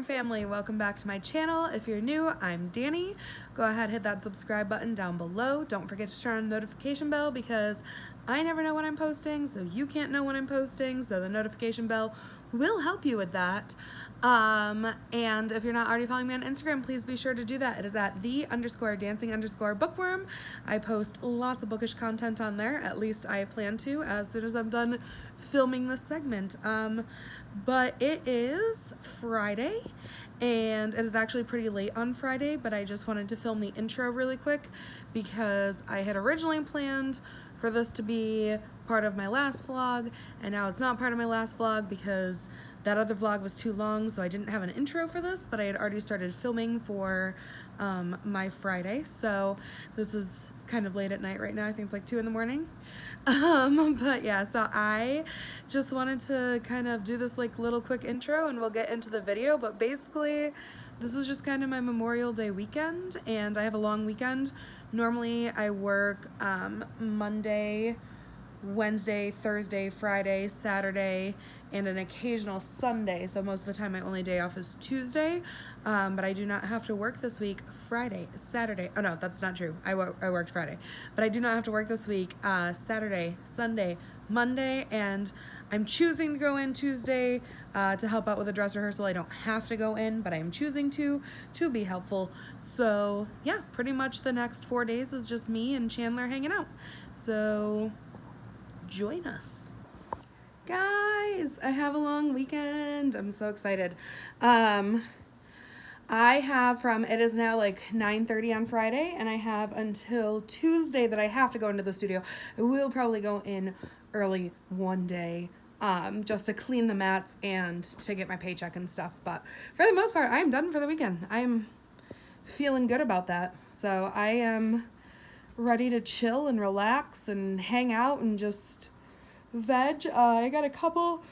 family, welcome back to my channel. If you're new, I'm Danny. Go ahead, hit that subscribe button down below. Don't forget to turn on the notification bell because I never know when I'm posting, so you can't know when I'm posting, so the notification bell will help you with that. And if you're not already following me on Instagram, please be sure to do that. It is at _dancing_bookworm. I post lots of bookish content on there, at least I plan to, as soon as I'm done filming this segment. But it is Friday, and it is actually pretty late on Friday, but I just wanted to film the intro really quick because I had originally planned for this to be part of my last vlog, and now it's not part of my last vlog because that other vlog was too long, so I didn't have an intro for this, but I had already started filming for my Friday, so it's kind of late at night right now. I think it's like 2 in the morning. But yeah, so I just wanted to kind of do this like little quick intro and we'll get into the video, but basically this is just kind of my Memorial Day weekend, and I have a long weekend. Normally I work Monday, Wednesday, Thursday, Friday, Saturday, and an occasional Sunday, so most of the time my only day off is Tuesday, but I do not have to work this week Friday, Saturday. Oh no, that's not true. I worked Friday, but I do not have to work this week Saturday, Sunday, Monday, and I'm choosing to go in Tuesday to help out with a dress rehearsal. I don't have to go in, but I'm choosing to be helpful. So yeah, pretty much the next 4 days is just me and Chandler hanging out. So join us. Guys, I have a long weekend. I'm so excited. I have it is now like 9:30 on Friday, and I have until Tuesday that I have to go into the studio. I will probably go in early one day, just to clean the mats and to get my paycheck and stuff. But for the most part, I am done for the weekend. I am feeling good about that. So I am ready to chill and relax and hang out and just veg. I got a couple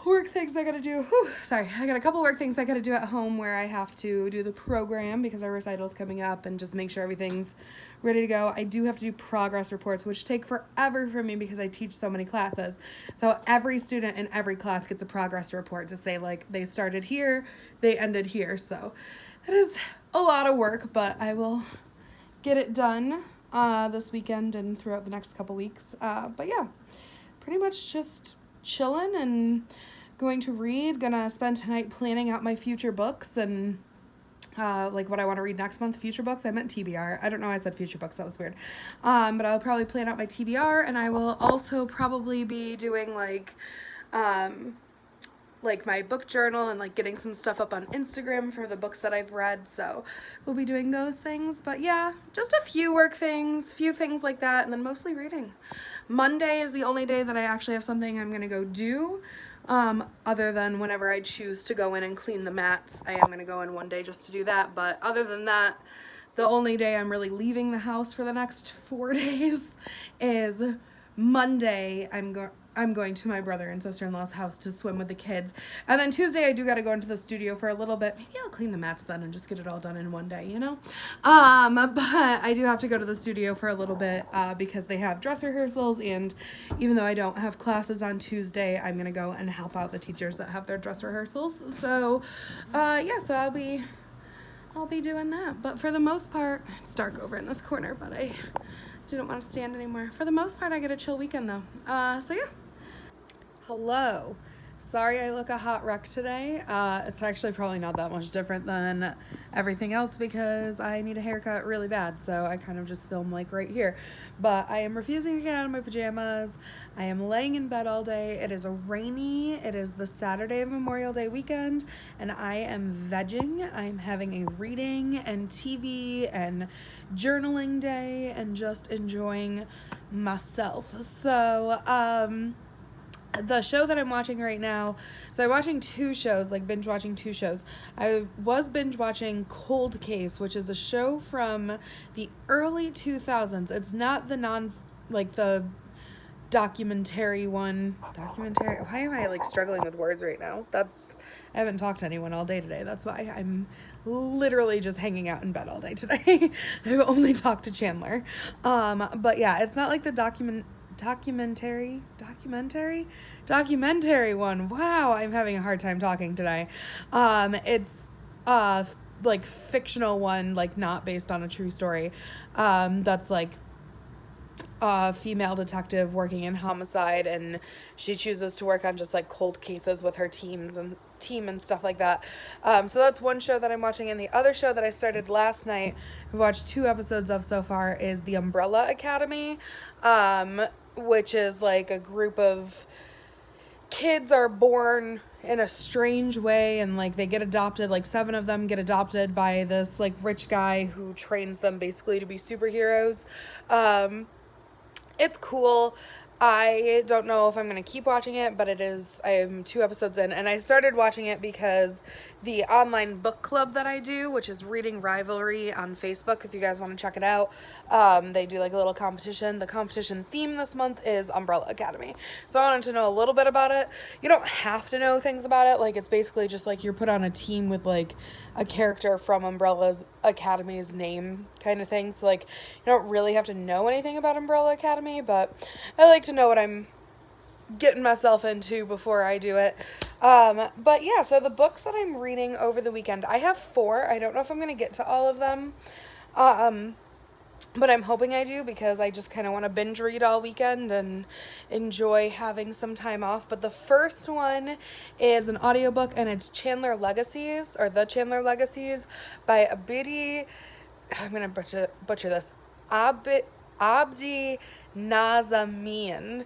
work things I gotta do. I got a couple work things I gotta do at home where I have to do the program because our recital's coming up and just make sure everything's ready to go. I do have to do progress reports, which take forever for me because I teach so many classes. So every student in every class gets a progress report to say like they started here, they ended here. So it is a lot of work, but I will get it done this weekend and throughout the next couple weeks. But yeah, pretty much just chilling and going to read. Gonna spend tonight planning out my future books and like what I want to read next month. Future books? I meant TBR. I don't know why I said future books. That was weird. But I'll probably plan out my TBR, and I will also probably be doing like my book journal and like getting some stuff up on Instagram for the books that I've read. So we'll be doing those things. But yeah, just a few work things, few things like that, and then mostly reading. Monday is the only day that I actually have something I'm gonna go do, other than whenever I choose to go in and clean the mats. I am gonna go in one day just to do that, but other than that, the only day I'm really leaving the house for the next 4 days is Monday. I'm going to my brother and sister-in-law's house to swim with the kids. And then Tuesday I do got to go into the studio for a little bit. Maybe I'll clean the mats then and just get it all done in one day, you know? But I do have to go to the studio for a little bit because they have dress rehearsals, and even though I don't have classes on Tuesday, I'm going to go and help out the teachers that have their dress rehearsals. So, yeah, so I'll be doing that. But for the most part, it's dark over in this corner, but I didn't want to stand anymore. For the most part, I get a chill weekend though. So yeah. Hello. Sorry I look a hot wreck today. It's actually probably not that much different than everything else because I need a haircut really bad, so I kind of just film like right here. But I am refusing to get out of my pajamas. I am laying in bed all day. It is it is the Saturday of Memorial Day weekend, and I am vegging. I'm having a reading and TV and journaling day and just enjoying myself. So, the show that I'm watching right now, so I'm watching 2 shows, like binge watching 2 shows. I was binge watching Cold Case, which is a show from the early 2000s. It's not the the documentary one. Documentary? Why am I like struggling with words right now? I haven't talked to anyone all day today. That's why I'm literally just hanging out in bed all day today. I've only talked to Chandler. But yeah, it's not like the documentary one. Wow, I'm having a hard time talking today. It's like fictional one, like not based on a true story. That's like a female detective working in homicide, and she chooses to work on just like cold cases with her team and stuff like that. So that's one show that I'm watching, and the other show that I started last night, I've watched 2 episodes of so far, is The Umbrella Academy, which is like a group of kids are born in a strange way, and like they get adopted, like 7 of them get adopted by this like rich guy who trains them basically to be superheroes. It's cool. I don't know if I'm going to keep watching it, but I am 2 episodes in, and I started watching it because the online book club that I do, which is Reading Rivalry on Facebook, if you guys want to check it out, they do like a little competition. The competition theme this month is Umbrella Academy. So I wanted to know a little bit about it. You don't have to know things about it. Like, it's basically just like you're put on a team with like a character from Umbrella Academy's name kind of thing. So like you don't really have to know anything about Umbrella Academy, but I like to know what I'm getting myself into before I do it. But yeah, so the books that I'm reading over the weekend, I have 4. I don't know if I'm going to get to all of them. But I'm hoping I do, because I just kind of want to binge read all weekend and enjoy having some time off. But the first one is an audiobook, and it's Chandler Legacies, or The Chandler Legacies, by Abidi, I'm going to butcher this, Abdi Nazamian.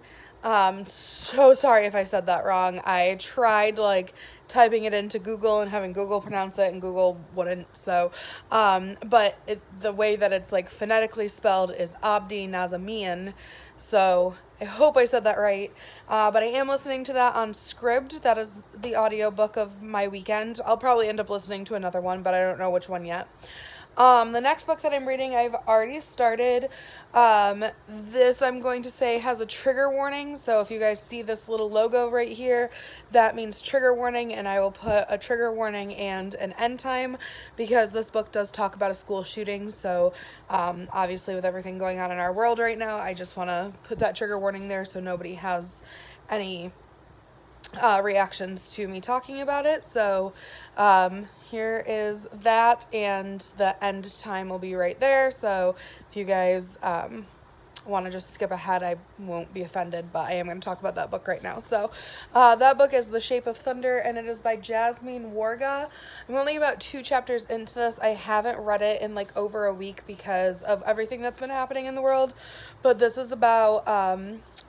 So sorry if I said that wrong. I tried like typing it into Google and having Google pronounce it, and Google wouldn't. So, but the way that it's like phonetically spelled is Abdi Nazamian. So I hope I said that right. But I am listening to that on Scribd. That is the audiobook of my weekend. I'll probably end up listening to another one, but I don't know which one yet. The next book that I'm reading, I've already started. This, I'm going to say, has a trigger warning. So if you guys see this little logo right here, that means trigger warning, and I will put a trigger warning and an end time, because this book does talk about a school shooting. So, obviously with everything going on in our world right now, I just want to put that trigger warning there so nobody has any reactions to me talking about it. So, here is that, and the end time will be right there. So if you guys want to just skip ahead, I won't be offended, but I am going to talk about that book right now. So that book is The Shape of Thunder, and it is by Jasmine Warga. I'm only about 2 chapters into this. I haven't read it in like over a week because of everything that's been happening in the world, but this is about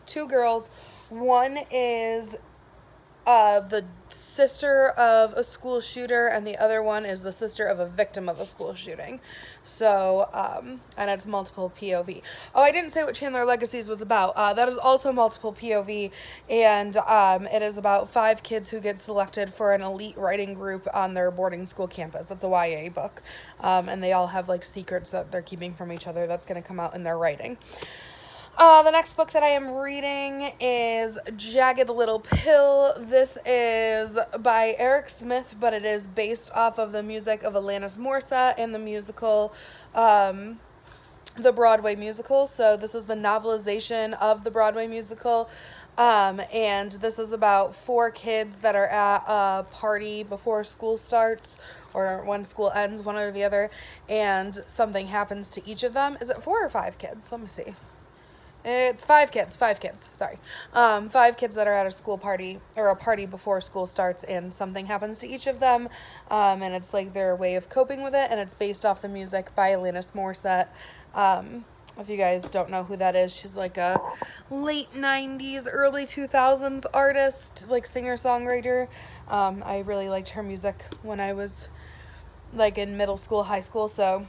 2 girls. One is the sister of a school shooter, and the other one is the sister of a victim of a school shooting. So, and it's multiple POV. Oh, I didn't say what Chandler Legacies was about. That is also multiple POV, and it is about 5 kids who get selected for an elite writing group on their boarding school campus. That's a YA book, and they all have like secrets that they're keeping from each other that's going to come out in their writing. The next book that I am reading is Jagged Little Pill. This is by Eric Smith, but it is based off of the music of Alanis Morissette and the musical, the Broadway musical. So this is the novelization of the Broadway musical. And this is about 4 kids that are at a party before school starts, or when school ends, one or the other, and something happens to each of them. Is it 4 or 5 kids? Let me see. It's 5 kids, sorry. 5 kids that are at a school party, or a party before school starts, and something happens to each of them, and it's like their way of coping with it, and it's based off the music by Alanis Morissette. If you guys don't know who that is, she's like a late 90s, early 2000s artist, like singer-songwriter. I really liked her music when I was like in middle school, high school, so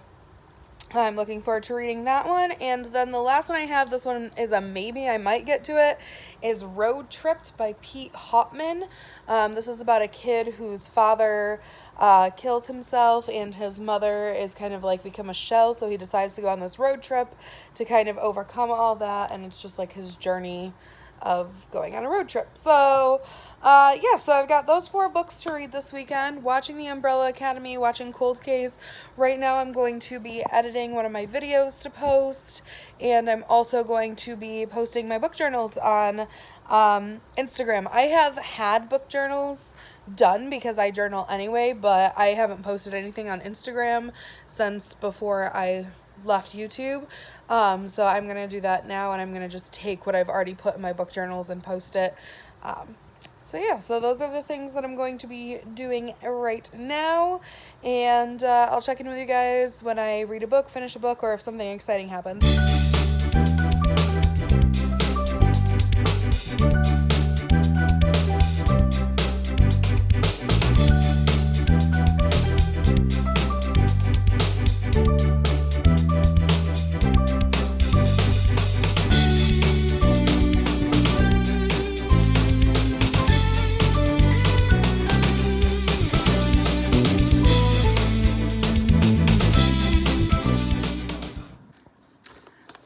I'm looking forward to reading that one. And then the last one I have, this one is a maybe, I might get to it, is Road Tripped by Pete Hopman. This is about a kid whose father kills himself, and his mother is kind of like become a shell, so he decides to go on this road trip to kind of overcome all that, and it's just like his journey of going on a road trip. So, yeah, so I've got those 4 books to read this weekend, watching The Umbrella Academy, watching Cold Case. Right now I'm going to be editing one of my videos to post, and I'm also going to be posting my book journals on Instagram. I have had book journals done because I journal anyway, but I haven't posted anything on Instagram since before I left YouTube. So I'm going to do that now, and I'm going to just take what I've already put in my book journals and post it. So yeah, so those are the things that I'm going to be doing right now, and I'll check in with you guys when I read a book, finish a book, or if something exciting happens.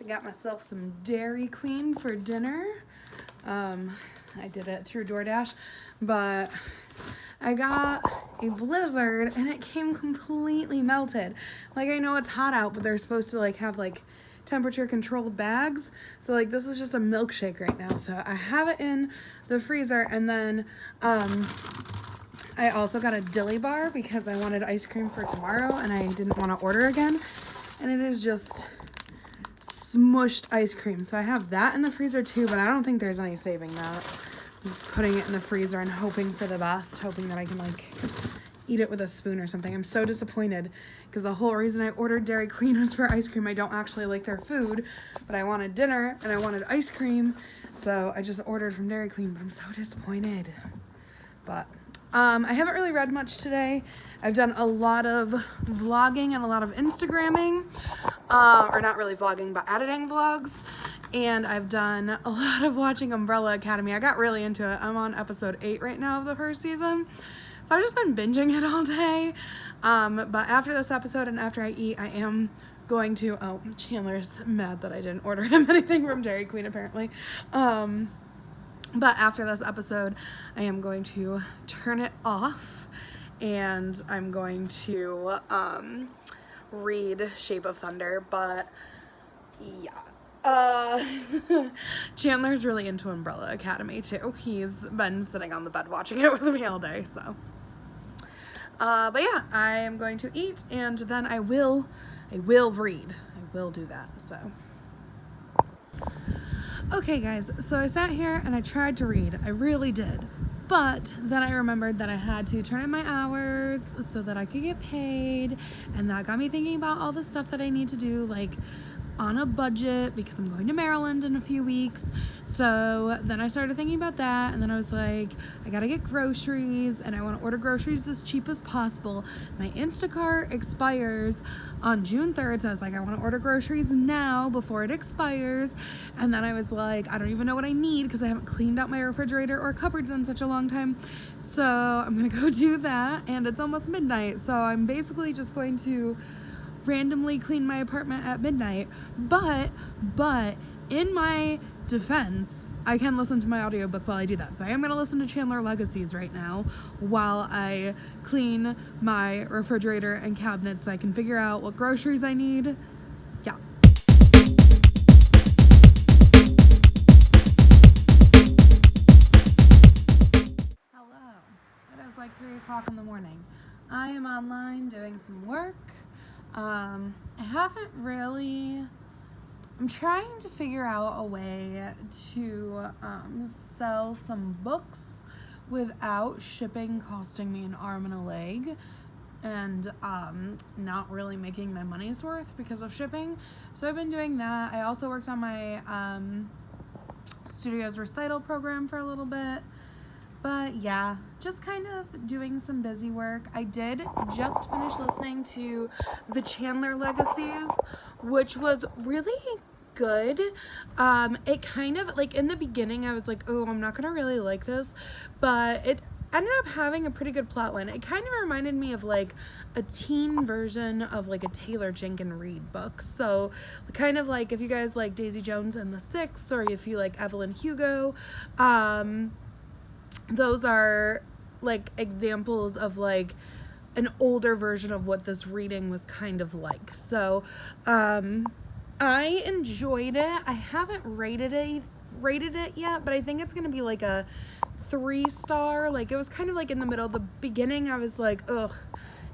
Got myself some Dairy Queen for dinner. I did it through DoorDash, but I got a Blizzard and it came completely melted. Like, I know it's hot out, but they're supposed to like have like temperature controlled bags. So like this is just a milkshake right now. So I have it in the freezer, and then I also got a dilly bar because I wanted ice cream for tomorrow and I didn't want to order again. And it is just smushed ice cream. So I have that in the freezer too, but I don't think there's any saving that. I'm just putting it in the freezer and hoping for the best, hoping that I can like eat it with a spoon or something. I'm so disappointed because the whole reason I ordered Dairy Queen was for ice cream. I don't actually like their food, but I wanted dinner and I wanted ice cream, so I just ordered from Dairy Queen, but I'm so disappointed. But I haven't really read much today. I've done a lot of vlogging and a lot of Instagramming, or not really vlogging, but editing vlogs. And I've done a lot of watching Umbrella Academy. I got really into it. I'm on episode 8 right now of the first season. So I've just been binging it all day. But after this episode and after I eat, I am going to, oh, Chandler's mad that I didn't order him anything from Dairy Queen apparently. But after this episode, I am going to turn it off and I'm going to read Shape of Thunder. But yeah, Chandler's really into Umbrella Academy too. He's been sitting on the bed watching it with me all day, so. But yeah, I am going to eat and then I will read. I will do that, so. Okay guys, so I sat here and I tried to read. I really did. But then I remembered that I had to turn in my hours so that I could get paid, and that got me thinking about all the stuff that I need to do, like on a budget, because I'm going to Maryland in a few weeks. So then I started thinking about that, and then I was like, I gotta get groceries, and I want to order groceries as cheap as possible. My Instacart expires on June 3rd, so I was like, I want to order groceries now before it expires. And then I was like, I don't even know what I need because I haven't cleaned out my refrigerator or cupboards in such a long time. So I'm gonna go do that, and it's almost midnight, so I'm basically just going to randomly clean my apartment at midnight. But in my defense, I can listen to my audiobook while I do that. So I am going to listen to Chandler Legacies right now while I clean my refrigerator and cabinets so I can figure out what groceries I need. Yeah. Hello. It is like 3 o'clock in the morning. I am online doing some work. I haven't really, I'm trying to figure out a way to sell some books without shipping costing me an arm and a leg, and not really making my money's worth because of shipping. So I've been doing that. I also worked on my studio's recital program for a little bit. But yeah, just kind of doing some busy work. I did just finish listening to the Chandler Legacies, which was really good. It kind of, like, in the beginning I was like, oh, I'm not gonna really like this, but it ended up having a pretty good plot line. It kind of reminded me of like a teen version of like a Taylor Jenkins Reid book. So kind of like if you guys like Daisy Jones and the Six, or if you like Evelyn Hugo, those are like examples of like an older version of what this reading was kind of like. So I enjoyed it. I haven't rated it yet, but I think it's gonna be like a 3-star. Like, it was kind of like in the middle. The beginning I was like, ugh,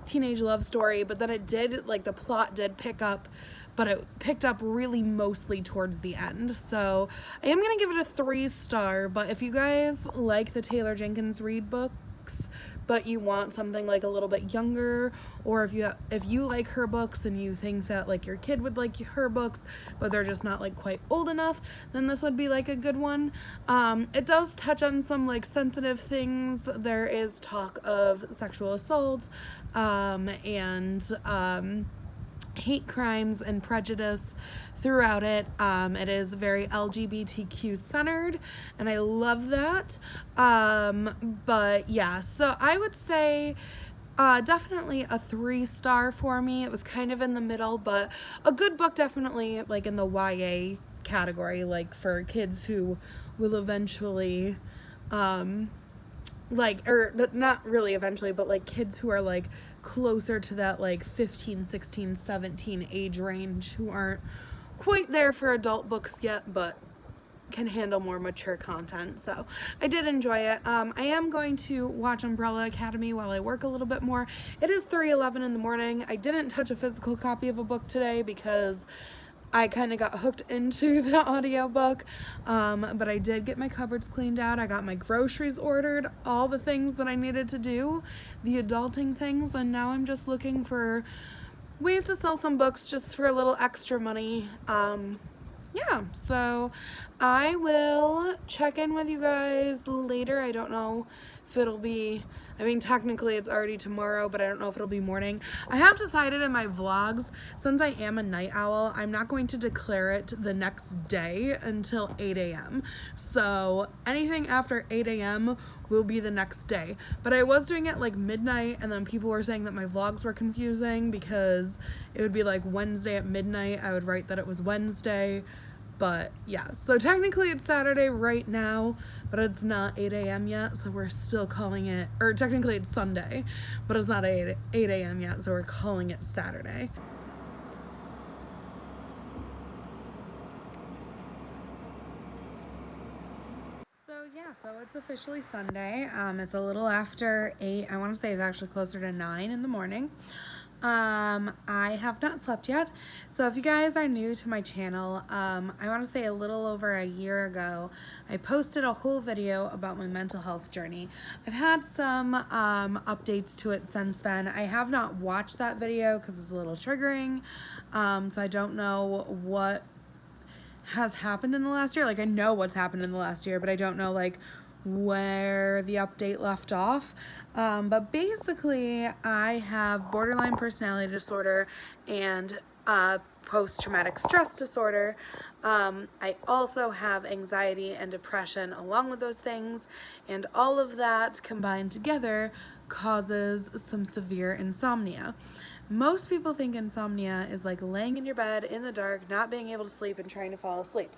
teenage love story, but then it did, like, the plot did pick up, but it picked up really mostly towards the end. So I am gonna give it a 3-star. But if you guys like the Taylor Jenkins Reid books, but you want something like a little bit younger, or if you like her books and you think that like your kid would like her books, but they're just not like quite old enough, then this would be like a good one. It does touch on some like sensitive things. There is talk of sexual assault, and hate crimes and prejudice throughout it. It is very LGBTQ centered, and I love that. But yeah, so I would say definitely a 3-star for me. It was kind of in the middle, but a good book, definitely like in the YA category, like for kids who will eventually like, or not really eventually, but like kids who are like closer to that like 15, 16, 17 age range, who aren't quite there for adult books yet, but can handle more mature content. So I did enjoy it. I am going to watch Umbrella Academy while I work a little bit more. It is 3:11 in the morning. I didn't touch a physical copy of a book today because I kind of got hooked into the audiobook, but I did get my cupboards cleaned out. I got my groceries ordered, all the things that I needed to do, the adulting things, and now I'm just looking for ways to sell some books just for a little extra money. Yeah, so I will check in with you guys later. I don't know if it'll be, I mean, technically it's already tomorrow, but I don't know if it'll be morning. I have decided in my vlogs, since I am a night owl, I'm not going to declare it the next day until 8 a.m. So anything after 8 a.m. will be the next day. But I was doing it like midnight, and then people were saying that my vlogs were confusing because it would be like Wednesday at midnight. I would write that it was Wednesday. But yeah, so technically it's Saturday right now, but it's not 8 a.m. yet, so we're still calling it, or technically it's Sunday, but it's not 8 a.m. yet, so we're calling it Saturday. So yeah, so it's officially Sunday. It's a little after 8. I want to say it's actually closer to 9 in the morning. I have not slept yet. So if you guys are new to my channel, I want to say a little over a year ago, I posted a whole video about my mental health journey. I've had some updates to it since then. I have not watched that video because it's a little triggering. So I don't know what has happened in the last year. Like, I know what's happened in the last year, but I don't know like where the update left off. But basically I have borderline personality disorder and post-traumatic stress disorder. I also have anxiety and depression along with those things, and all of that combined together causes some severe insomnia. Most people think insomnia is like laying in your bed in the dark, not being able to sleep and trying to fall asleep.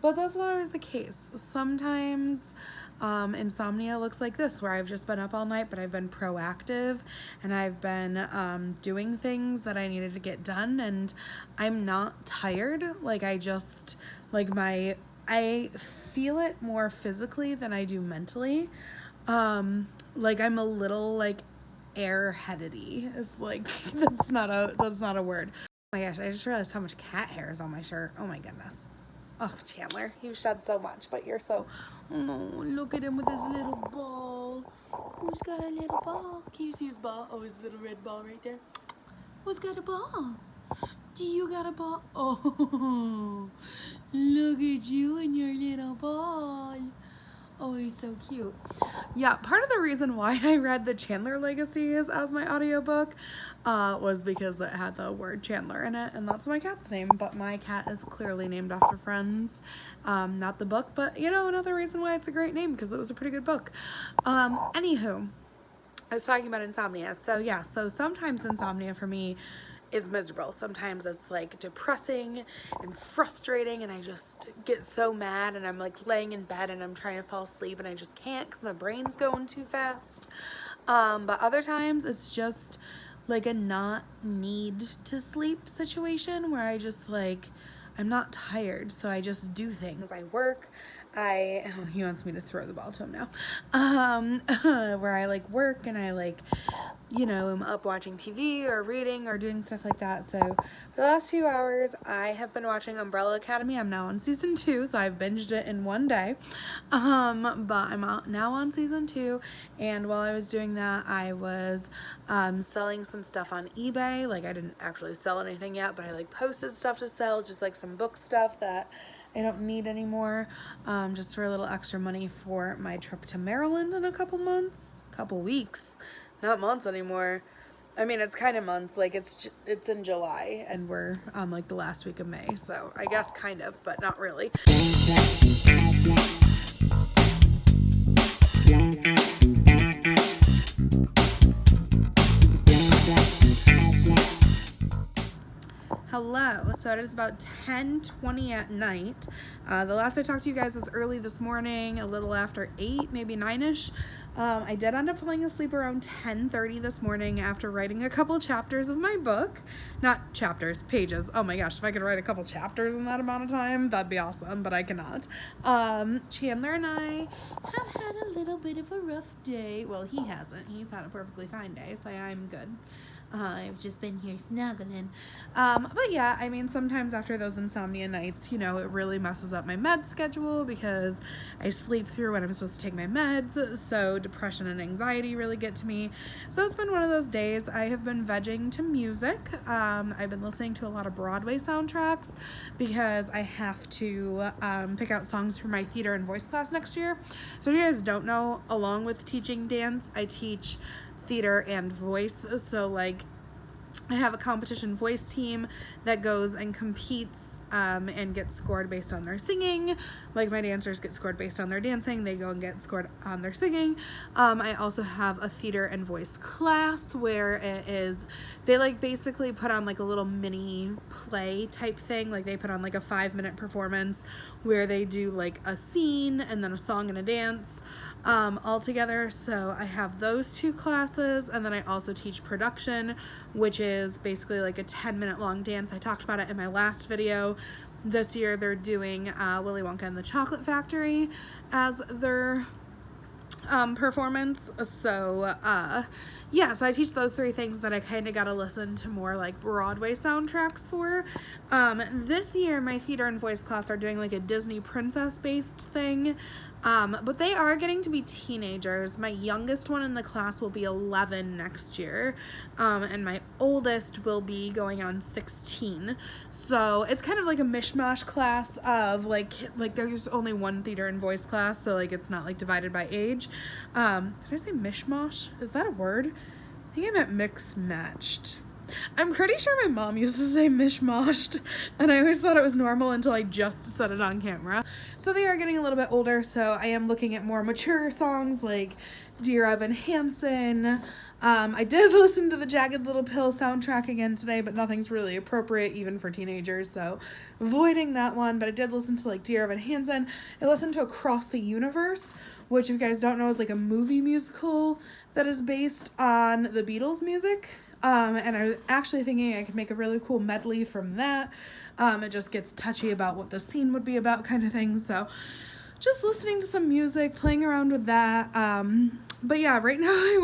But that's not always the case. Sometimes insomnia looks like this, where I've just been up all night, but I've been proactive and I've been doing things that I needed to get done, and I'm not tired. Like, I just, like, I feel it more physically than I do mentally. Like, I'm a little, like, airheadedy. It's like, that's not a word. Oh my gosh, I just realized how much cat hair is on my shirt. Oh my goodness. Oh, Chandler, you shed so much, but you're so, oh, look at him with his little ball. Who's got a little ball? Can you see his ball? Oh, his little red ball right there. Who's got a ball? Do you got a ball? Oh, look at you and your little ball. Oh, he's so cute. Yeah, part of the reason why I read the Chandler Legacies as my audiobook was because it had the word Chandler in it, and that's my cat's name, but my cat is clearly named after Friends, not the book, but, you know, another reason why it's a great name, because it was a pretty good book. Anywho, I was talking about insomnia. So yeah, so sometimes insomnia for me is miserable. Sometimes it's like depressing and frustrating, and I just get so mad, and I'm like laying in bed and I'm trying to fall asleep and I just can't because my brain's going too fast. But other times it's just like a not need to sleep situation where I just like, I'm not tired, so I just do things. I work. He wants me to throw the ball to him now. Where I like work and I like, you know, I'm up watching TV or reading or doing stuff like that. So for the last few hours, I have been watching Umbrella Academy. I'm now on season 2, so I've binged it in one day. But I'm now on season 2, and while I was doing that, I was selling some stuff on eBay. Like, I didn't actually sell anything yet, but I like posted stuff to sell, just like some book stuff that I don't need anymore, just for a little extra money for my trip to Maryland in a couple weeks, not months anymore. I mean, it's kind of months, like it's in July and we're on like the last week of May, so I guess kind of, but not really. Hello. So it is about 10:20 at night. The last I talked to you guys was early this morning, a little after 8, maybe 9ish. I did end up falling asleep around 10:30 this morning after writing a couple chapters of my book. Not chapters, pages. Oh my gosh, if I could write a couple chapters in that amount of time, that'd be awesome, but I cannot. Chandler and I have had a little bit of a rough day. Well, he hasn't. He's had a perfectly fine day, so I'm good. I've just been here snuggling. But yeah, I mean, sometimes after those insomnia nights, you know, it really messes up my med schedule because I sleep through when I'm supposed to take my meds. So depression and anxiety really get to me. So it's been one of those days. I have been vegging to music. I've been listening to a lot of Broadway soundtracks because I have to pick out songs for my theater and voice class next year. So if you guys don't know, along with teaching dance, I teach theater and voice. So like I have a competition voice team that goes and competes and gets scored based on their singing. Like my dancers get scored based on their dancing. They go and get scored on their singing. I also have a theater and voice class where it is, they like basically put on like a little mini play type thing. Like they put on like a 5-minute performance where they do like a scene and then a song and a dance all together. So I have those 2 classes, and then I also teach production, which is basically like a 10-minute long dance. I talked about it in my last video. This year they're doing Willy Wonka and the Chocolate Factory as their performance. So yeah, so I teach those 3 things that I kind of got to listen to more like Broadway soundtracks for. This year my theater and voice class are doing like a Disney princess based thing. But they are getting to be teenagers. My youngest one in the class will be 11 next year, and my oldest will be going on 16. So it's kind of like a mishmash class of like there's only one theater and voice class, so like it's not like divided by age. Did I say mishmash? Is that a word? I think I meant mix-matched. I'm pretty sure my mom used to say mishmashed, and I always thought it was normal until I just said it on camera. So they are getting a little bit older, so I am looking at more mature songs like Dear Evan Hansen. I did listen to the Jagged Little Pill soundtrack again today, but nothing's really appropriate even for teenagers, so avoiding that one. But I did listen to like Dear Evan Hansen. I listened to Across the Universe, which if you guys don't know is like a movie musical that is based on the Beatles music. And I was actually thinking I could make a really cool medley from that. It just gets touchy about what the scene would be about kind of thing. So just listening to some music, playing around with that. But yeah, right now I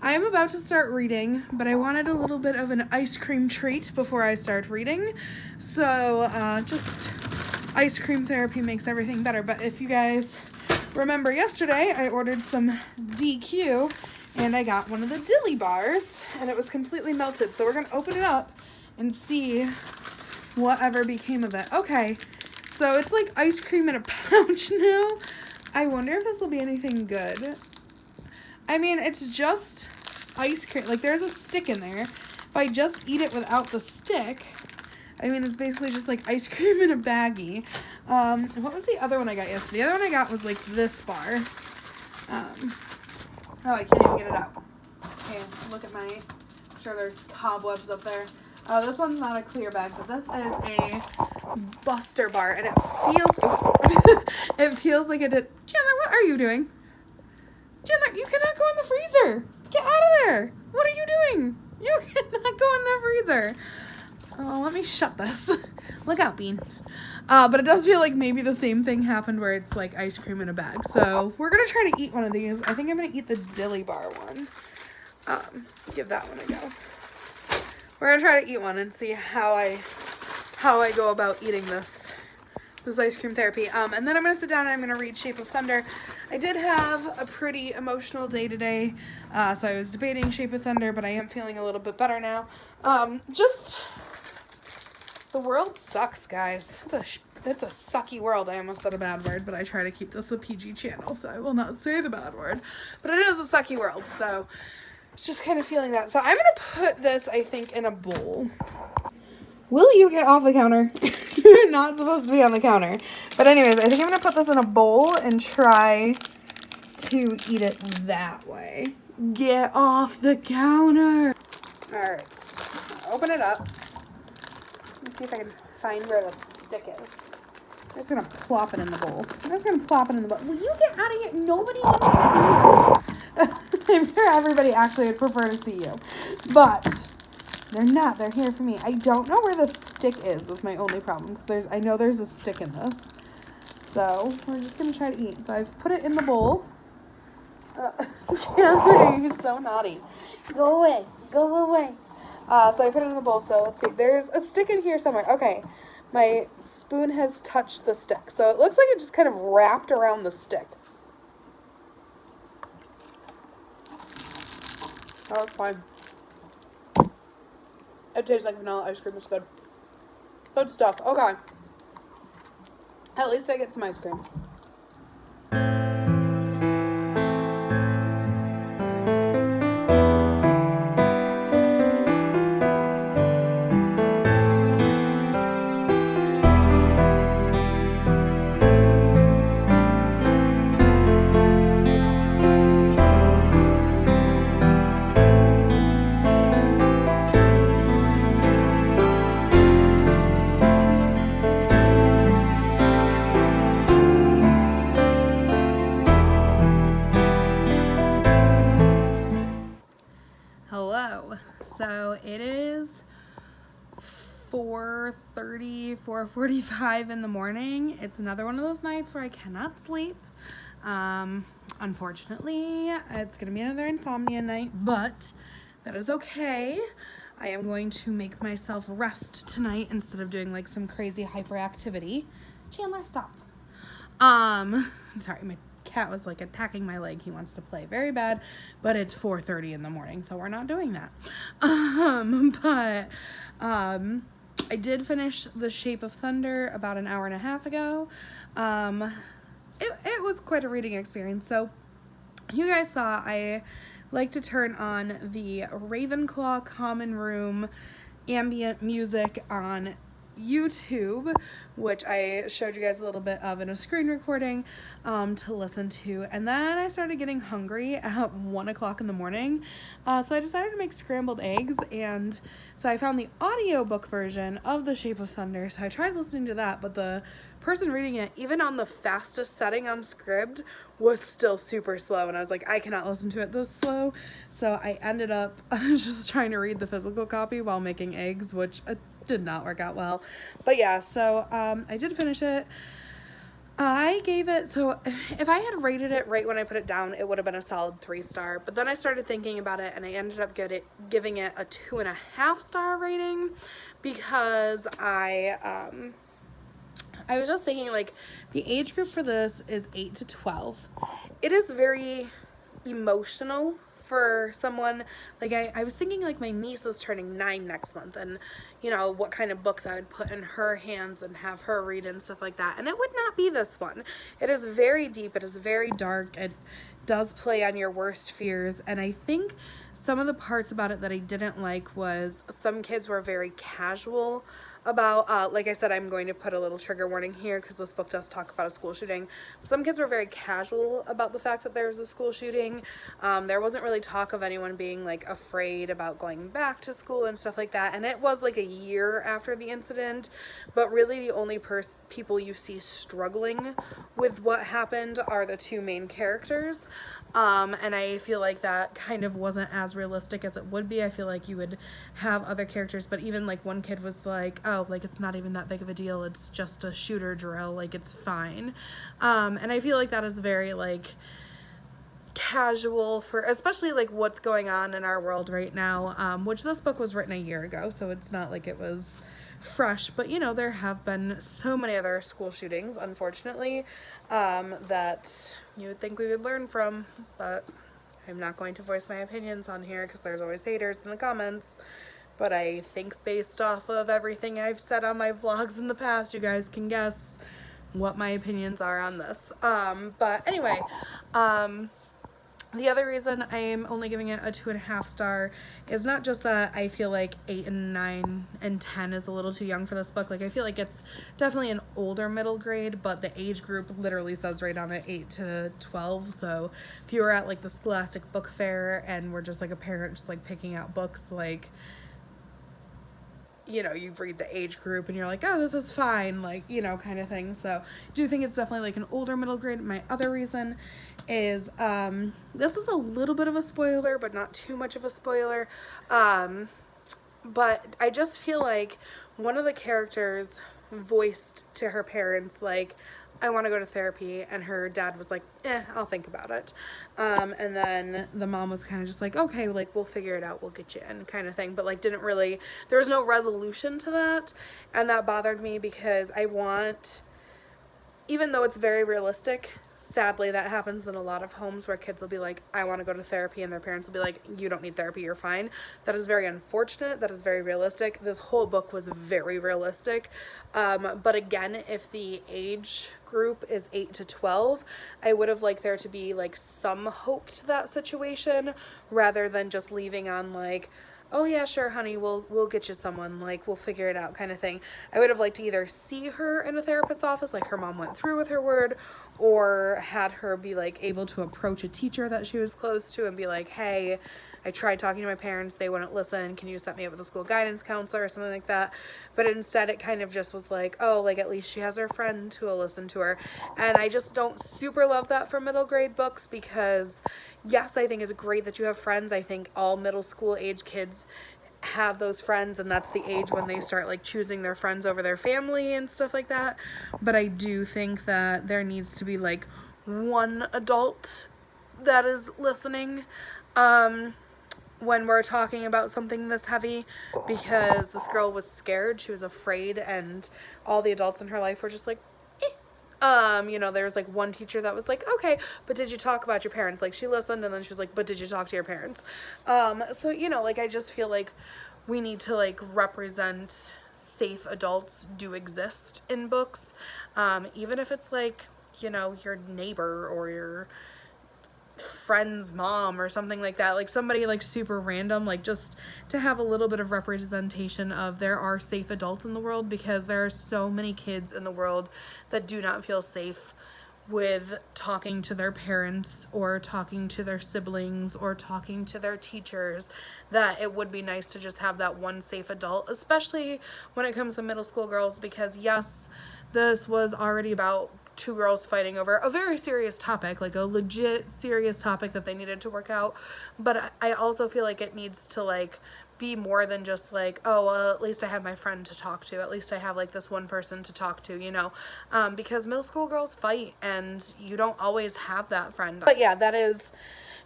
am about to start reading, but I wanted a little bit of an ice cream treat before I start reading. So just ice cream therapy makes everything better. But if you guys remember yesterday, I ordered some DQ. And I got one of the dilly bars, and it was completely melted. So we're going to open it up and see whatever became of it. Okay, so it's like ice cream in a pouch now. I wonder if this will be anything good. I mean, it's just ice cream. Like, there's a stick in there. If I just eat it without the stick, I mean, it's basically just like ice cream in a baggie. What was the other one I got yesterday? The other one I got was like this bar. Oh, I can't even get it out. Okay, look at my, I'm sure there's cobwebs up there. Oh, this one's not a clear bag, but this is a Buster bar, and it feels, oops, it feels like it did. Chandler, what are you doing? Chandler, you cannot go in the freezer. Get out of there. What are you doing? You cannot go in the freezer. Oh, let me shut this. Look out, Bean. But it does feel like maybe the same thing happened where it's like ice cream in a bag. So we're going to try to eat one of these. I think I'm going to eat the dilly bar one. Give that one a go. We're going to try to eat one and see how I go about eating this ice cream therapy. And then I'm going to sit down and I'm going to read Shape of Thunder. I did have a pretty emotional day today. So I was debating Shape of Thunder, but I am feeling a little bit better now. The world sucks, guys. It's a sucky world. I almost said a bad word, but I try to keep this a PG channel, so I will not say the bad word. But it is a sucky world, so it's just kind of feeling that. So I'm going to put this, I think, in a bowl. Will you get off the counter? You're not supposed to be on the counter. But anyways, I think I'm going to put this in a bowl and try to eat it that way. Get off the counter. All right. Open it up. Let's see if I can find where the stick is. I'm just going to plop it in the bowl. Will you get out of here? Nobody wants to see you. I'm sure everybody actually would prefer to see you. But they're not. They're here for me. I don't know where the stick is my only problem. Because I know there's a stick in this. So we're just going to try to eat. So I've put it in the bowl. Chandler, you're so naughty. Go away. Go away. So I put it in the bowl, so let's see. There's a stick in here somewhere. Okay, my spoon has touched the stick. So it looks like it just kind of wrapped around the stick. Oh, it's fine. It tastes like vanilla ice cream. It's good. Good stuff. Okay. At least I get some ice cream. Hello. So it is 4:30, 4:45 in the morning. It's another one of those nights where I cannot sleep. Unfortunately, it's going to be another insomnia night, but that is okay. I am going to make myself rest tonight instead of doing like some crazy hyperactivity. Chandler, stop. Sorry, my cat was like attacking my leg. He wants to play very bad, but it's 4:30 in the morning, so we're not doing that. I did finish The Shape of Thunder about an hour and a half ago. It was quite a reading experience. So you guys saw I like to turn on the Ravenclaw Common Room ambient music on YouTube, which I showed you guys a little bit of in a screen recording to listen to, and then I started getting hungry at 1 o'clock in the morning, so I decided to make scrambled eggs, and so I found the audiobook version of The Shape of Thunder, so I tried listening to that, but the person reading it, even on the fastest setting on Scribd, was still super slow, and I was like, I cannot listen to it this slow, so I ended up just trying to read the physical copy while making eggs, which did not work out well. But yeah, so I did finish it. I gave it, so if I had rated it right when I put it down, it would have been a solid 3-star, but then I started thinking about it and I ended up giving it a 2.5-star rating because I was just thinking, like, the age group for this is 8 to 12. It is very emotional for someone, like, I was thinking, like, my niece is turning 9 next month, and, you know, what kind of books I would put in her hands and have her read and stuff like that, and it would not be this one. It is very deep, it is very dark, it does play on your worst fears, and I think some of the parts about it that I didn't like was some kids were very casual about, like I said, I'm going to put a little trigger warning here because this book does talk about a school shooting. Some kids were very casual about the fact that there was a school shooting. There wasn't really talk of anyone being like afraid about going back to school and stuff like that. And it was like a year after the incident, but really the only people you see struggling with what happened are the two main characters. And I feel like that kind of wasn't as realistic as it would be. I feel like you would have other characters, but even like one kid was like, oh, like it's not even that big of a deal. It's just a shooter drill. Like it's fine. And I feel like that is very like casual for especially like what's going on in our world right now, which this book was written a year ago, so it's not like it was fresh, but you know, there have been so many other school shootings, unfortunately, that you would think we would learn from, but I'm not going to voice my opinions on here because there's always haters in the comments. But I think based off of everything I've said on my vlogs in the past, you guys can guess what my opinions are on this. But anyway, the other reason I am only giving it a 2.5 star is not just that I feel like 8 and 9 and 10 is a little too young for this book. Like I feel like it's definitely an older middle grade, but the age group literally says right on it 8 to 12. So if you were at like the Scholastic Book Fair and were just like a parent just like picking out books, like, you know, you read the age group and you're like, oh, this is fine, like, you know, kind of thing. So I do think it's definitely like an older middle grade. My other reason is this is a little bit of a spoiler, but not too much of a spoiler. But I just feel like one of the characters voiced to her parents like, I want to go to therapy, and her dad was like, I'll think about it. And then the mom was kind of just like, okay, like we'll figure it out, we'll get you in, kind of thing, but like didn't really, there was no resolution to that, and that bothered me because I want, even though it's very realistic, sadly that happens in a lot of homes where kids will be like, I want to go to therapy, and their parents will be like, you don't need therapy, you're fine. That is very unfortunate. That is very realistic. This whole book was very realistic. But again, if the age group is 8 to 12, I would have liked there to be like some hope to that situation rather than just leaving on like, oh yeah, sure, honey, we'll get you someone, like we'll figure it out, kind of thing. I would have liked to either see her in a therapist's office like her mom went through with her word, or had her be like able to approach a teacher that she was close to and be like, hey, I tried talking to my parents, they wouldn't listen, can you set me up with a school guidance counselor or something like that? But instead it kind of just was like, oh, like at least she has her friend who will listen to her. And I just don't super love that for middle grade books because yes, I think it's great that you have friends. I think all middle school age kids have those friends, and that's the age when they start like choosing their friends over their family and stuff like that. But I do think that there needs to be like one adult that is listening when we're talking about something this heavy, because this girl was scared, she was afraid, and all the adults in her life were just like, you know, there was like one teacher that was like, okay, but did you talk about your parents? Like she listened, and then she was like, but did you talk to your parents? So, you know, like I just feel like we need to like represent safe adults do exist in books. Even if it's like, you know, your neighbor or your friend's mom or something like that, like somebody like super random, like just to have a little bit of representation of there are safe adults in the world, because there are so many kids in the world that do not feel safe with talking to their parents or talking to their siblings or talking to their teachers, that it would be nice to just have that one safe adult, especially when it comes to middle school girls, because yes, this was already about two girls fighting over a very serious topic, like a legit serious topic that they needed to work out. But I also feel like it needs to like be more than just like, oh, well, at least I have my friend to talk to. At least I have like this one person to talk to, you know, because middle school girls fight and you don't always have that friend. But yeah, that is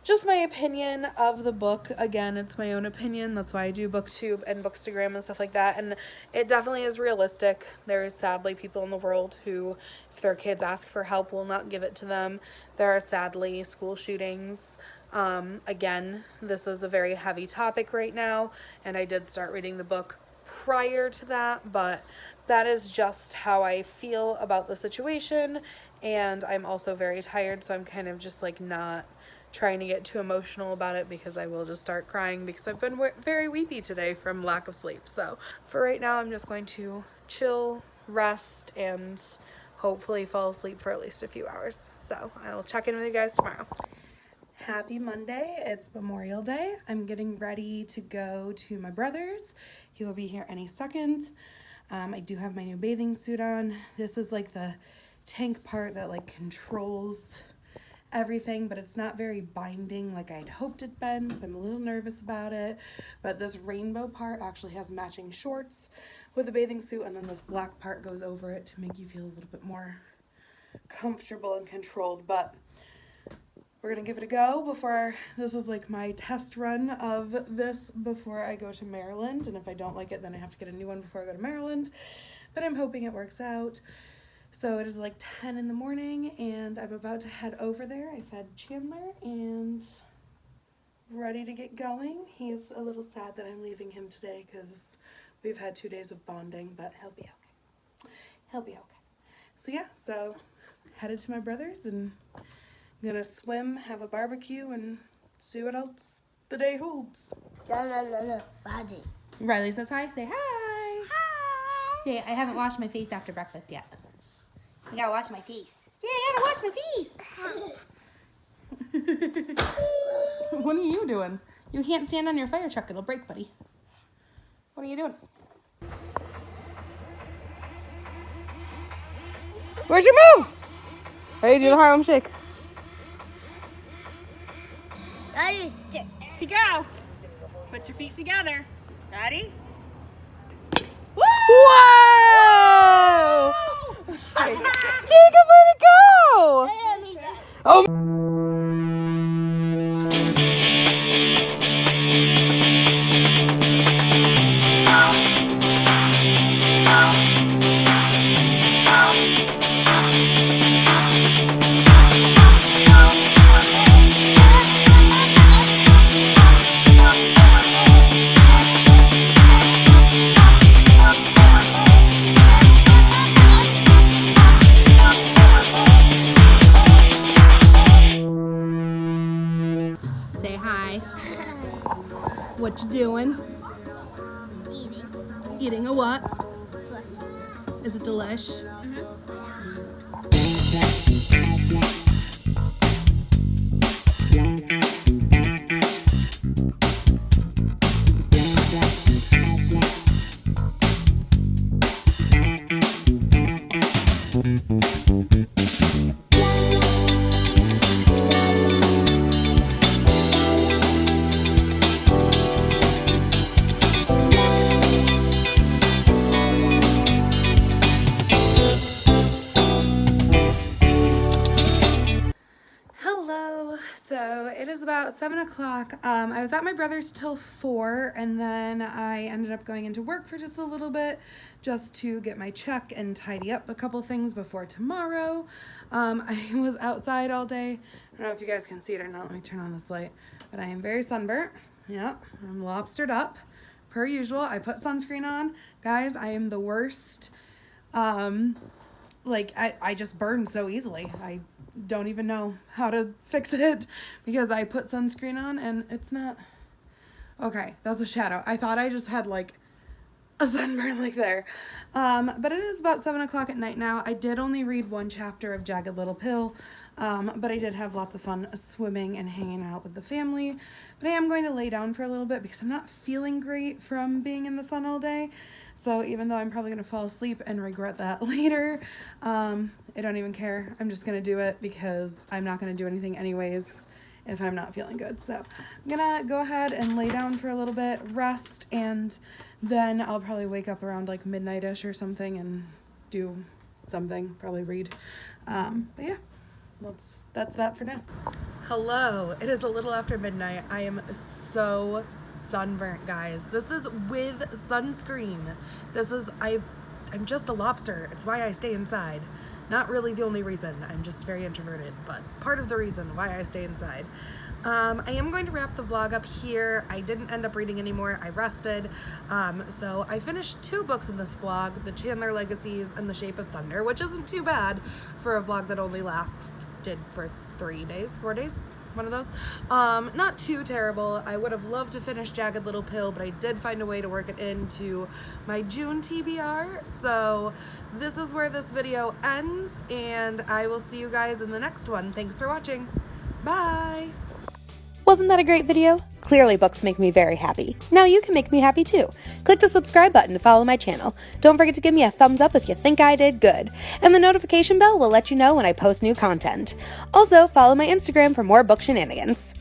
just my opinion of the book. Again, it's my own opinion. That's why I do BookTube and Bookstagram and stuff like that. And it definitely is realistic. There is sadly people in the world who, if their kids ask for help, will not give it to them. There are sadly school shootings. Again, this is a very heavy topic right now, and I did start reading the book prior to that, but that is just how I feel about the situation. And I'm also very tired, so I'm kind of just like not trying to get too emotional about it because I will just start crying because I've been very weepy today from lack of sleep. So for right now, I'm just going to chill, rest, and hopefully fall asleep for at least a few hours. So I'll check in with you guys tomorrow. Happy Monday. It's Memorial Day. I'm getting ready to go to my brother's. He will be here any second. I do have my new bathing suit on. This is like the tank part that like controls everything, but it's not very binding like I'd hoped it'd been, so I'm a little nervous about it. But this rainbow part actually has matching shorts with the bathing suit, and then this black part goes over it to make you feel a little bit more comfortable and controlled. But we're gonna give it a go before, this is like my test run of this before I go to Maryland, and if I don't like it, then I have to get a new one before I go to Maryland, but I'm hoping it works out. So it is like 10 in the morning, and I'm about to head over there. I fed Chandler, and ready to get going. He's a little sad that I'm leaving him today, because we've had 2 days of bonding, but he'll be okay. He'll be okay. So yeah, so headed to my brother's, and I'm gonna swim, have a barbecue, and see what else the day holds. No. Riley says hi. Say hi. Hi. Say, I haven't washed my face after breakfast yet. I gotta wash my face. Yeah, I gotta wash my face. What are you doing? You can't stand on your fire truck. It'll break, buddy. What are you doing? Where's your moves? Ready to do the Harlem Shake? Here you go. Put your feet together. Ready? Whoa! Jacob, where'd it go? Oh. Say hi. What you doing? Eating. Eating a what? Flush. Is it delish? So it is about 7 o'clock. I was at my brother's till 4, and then I ended up going into work for just a little bit just to get my check and tidy up a couple things before tomorrow. I was outside all day. I don't know if you guys can see it or not. Let me turn on this light. But I am very sunburnt. Yeah, I'm lobstered up per usual. I put sunscreen on. Guys, I am the worst. I just burn so easily. I don't even know how to fix it because I put sunscreen on and it's not okay. That's a shadow. I thought I just had like a sunburn like there. But it is about 7 o'clock at night now. I did only read one chapter of Jagged Little Pill, but I did have lots of fun swimming and hanging out with the family. But I am going to lay down for a little bit because I'm not feeling great from being in the sun all day. So even though I'm probably going to fall asleep and regret that later, I don't even care. I'm just going to do it because I'm not going to do anything anyways if I'm not feeling good. So I'm going to go ahead and lay down for a little bit, rest, and then I'll probably wake up around like midnight-ish or something and do something, probably read. But yeah, that's that for now. Hello, it is a little after midnight. I am so sunburnt, guys. This is with sunscreen. I'm just a lobster. It's why I stay inside. Not really the only reason. I'm just very introverted, but part of the reason why I stay inside. I am going to wrap the vlog up here. I didn't end up reading anymore. I rested. So I finished 2 books in this vlog, The Chandler Legacies and The Shape of Thunder, which isn't too bad for a vlog that only lasted for 4 days. one of those. Not too terrible. I would have loved to finish Jagged Little Pill, but I did find a way to work it into my June TBR. So this is where this video ends, and I will see you guys in the next one. Thanks for watching. Bye! Wasn't that a great video? Clearly books make me very happy. Now you can make me happy too. Click the subscribe button to follow my channel. Don't forget to give me a thumbs up if you think I did good. And the notification bell will let you know when I post new content. Also, follow my Instagram for more book shenanigans.